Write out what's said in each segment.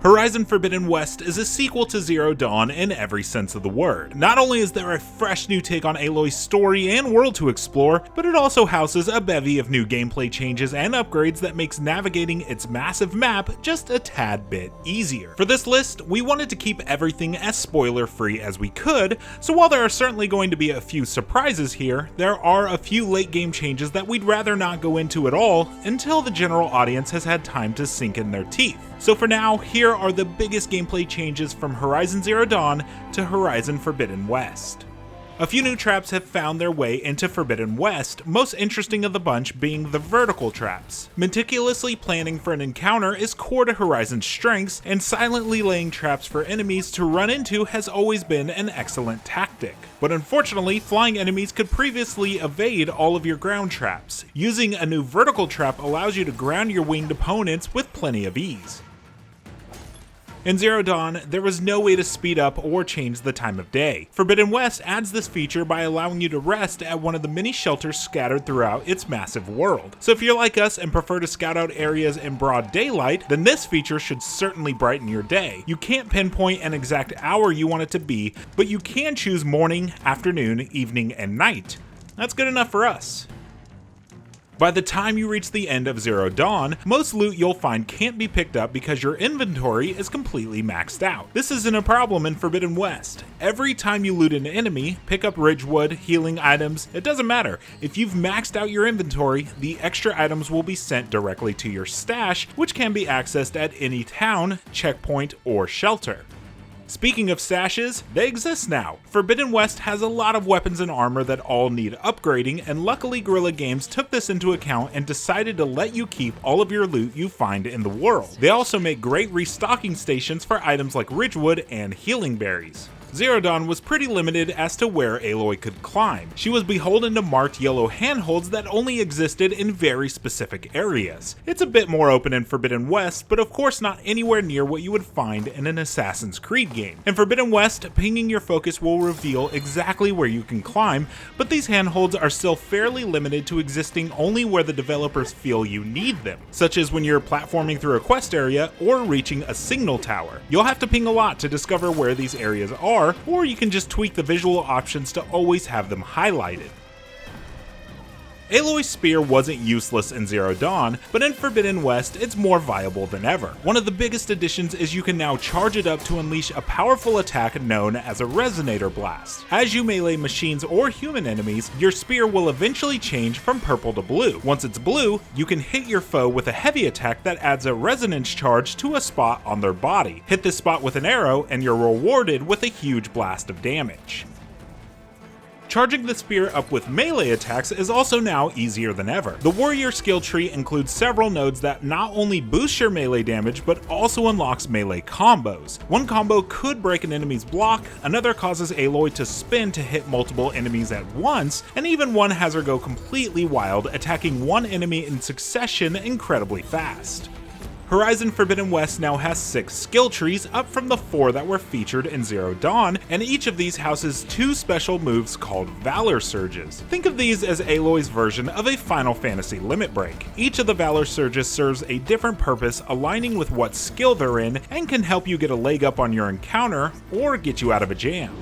Horizon Forbidden West is a sequel to Zero Dawn in every sense of the word. Not only is there a fresh new take on Aloy's story and world to explore, but it also houses a bevy of new gameplay changes and upgrades that makes navigating its massive map just a tad bit easier. For this list, we wanted to keep everything as spoiler-free as we could, so while there are certainly going to be a few surprises here, there are a few late game changes that we'd rather not go into at all until the general audience has had time to sink in their teeth. So for now, here are the biggest gameplay changes from Horizon Zero Dawn to Horizon Forbidden West. A few new traps have found their way into Forbidden West, most interesting of the bunch being the vertical traps. Meticulously planning for an encounter is core to Horizon's strengths, and silently laying traps for enemies to run into has always been an excellent tactic. But unfortunately, flying enemies could previously evade all of your ground traps. Using a new vertical trap allows you to ground your winged opponents with plenty of ease. In Zero Dawn, there was no way to speed up or change the time of day. Forbidden West adds this feature by allowing you to rest at one of the many shelters scattered throughout its massive world. So if you're like us and prefer to scout out areas in broad daylight, then this feature should certainly brighten your day. You can't pinpoint an exact hour you want it to be, but you can choose morning, afternoon, evening, and night. That's good enough for us. By the time you reach the end of Zero Dawn, most loot you'll find can't be picked up because your inventory is completely maxed out. This isn't a problem in Forbidden West. Every time you loot an enemy, pick up Ridgewood, healing items, it doesn't matter. If you've maxed out your inventory, the extra items will be sent directly to your stash, which can be accessed at any town, checkpoint, or shelter. Speaking of sashes, they exist now. Forbidden West has a lot of weapons and armor that all need upgrading, and luckily Guerrilla Games took this into account and decided to let you keep all of your loot you find in the world. They also make great restocking stations for items like Ridgewood and healing berries. Zero Dawn was pretty limited as to where Aloy could climb. She was beholden to marked yellow handholds that only existed in very specific areas. It's a bit more open in Forbidden West, but of course not anywhere near what you would find in an Assassin's Creed game. In Forbidden West, pinging your focus will reveal exactly where you can climb, but these handholds are still fairly limited to existing only where the developers feel you need them, such as when you're platforming through a quest area or reaching a signal tower. You'll have to ping a lot to discover where these areas are, or you can just tweak the visual options to always have them highlighted. Aloy's spear wasn't useless in Zero Dawn, but in Forbidden West it's more viable than ever. One of the biggest additions is you can now charge it up to unleash a powerful attack known as a Resonator Blast. As you melee machines or human enemies, your spear will eventually change from purple to blue. Once it's blue, you can hit your foe with a heavy attack that adds a resonance charge to a spot on their body. Hit this spot with an arrow and you're rewarded with a huge blast of damage. Charging the spear up with melee attacks is also now easier than ever. The warrior skill tree includes several nodes that not only boost your melee damage, but also unlocks melee combos. One combo could break an enemy's block, another causes Aloy to spin to hit multiple enemies at once, and even one has her go completely wild, attacking one enemy in succession incredibly fast. Horizon Forbidden West now has 6 skill trees, up from the 4 that were featured in Zero Dawn, and each of these houses 2 special moves called valor surges. Think of these as Aloy's version of a Final Fantasy limit break. Each of the valor surges serves a different purpose, aligning with what skill they're in, and can help you get a leg up on your encounter, or get you out of a jam.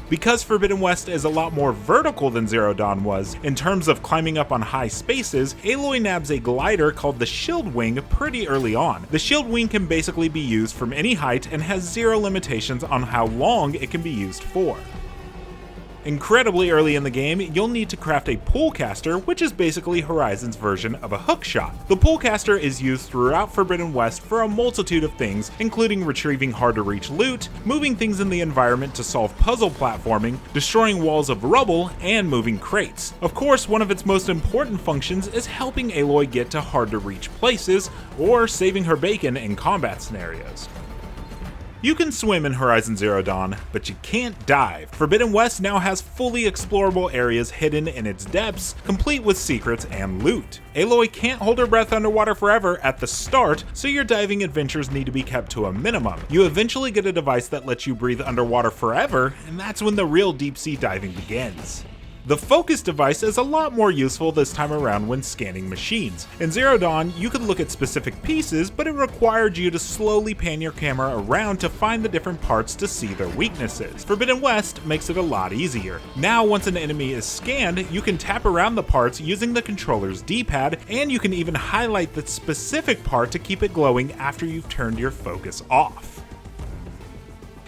Because Forbidden West is a lot more vertical than Zero Dawn was, in terms of climbing up on high spaces, Aloy nabs a glider called the Shield Wing pretty early on. The Shield Wing can basically be used from any height and has 0 limitations on how long it can be used for. Incredibly early in the game, you'll need to craft a Polecaster, which is basically Horizon's version of a hookshot. The Polecaster is used throughout Forbidden West for a multitude of things, including retrieving hard-to-reach loot, moving things in the environment to solve puzzle platforming, destroying walls of rubble, and moving crates. Of course, one of its most important functions is helping Aloy get to hard-to-reach places, or saving her bacon in combat scenarios. You can swim in Horizon Zero Dawn, but you can't dive. Forbidden West now has fully explorable areas hidden in its depths, complete with secrets and loot. Aloy can't hold her breath underwater forever at the start, so your diving adventures need to be kept to a minimum. You eventually get a device that lets you breathe underwater forever, and that's when the real deep sea diving begins. The focus device is a lot more useful this time around when scanning machines. In Zero Dawn, you could look at specific pieces, but it required you to slowly pan your camera around to find the different parts to see their weaknesses. Forbidden West makes it a lot easier. Now, once an enemy is scanned, you can tap around the parts using the controller's D-pad, and you can even highlight the specific part to keep it glowing after you've turned your focus off.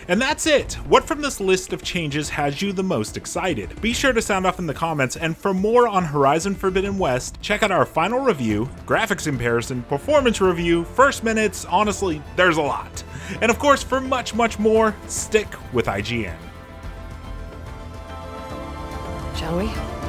And that's it! What from this list of changes has you the most excited? Be sure to sound off in the comments, and for more on Horizon Forbidden West, check out our final review, graphics comparison, performance review, first minutes, honestly, there's a lot. And of course, for much, much more, stick with IGN. Shall we?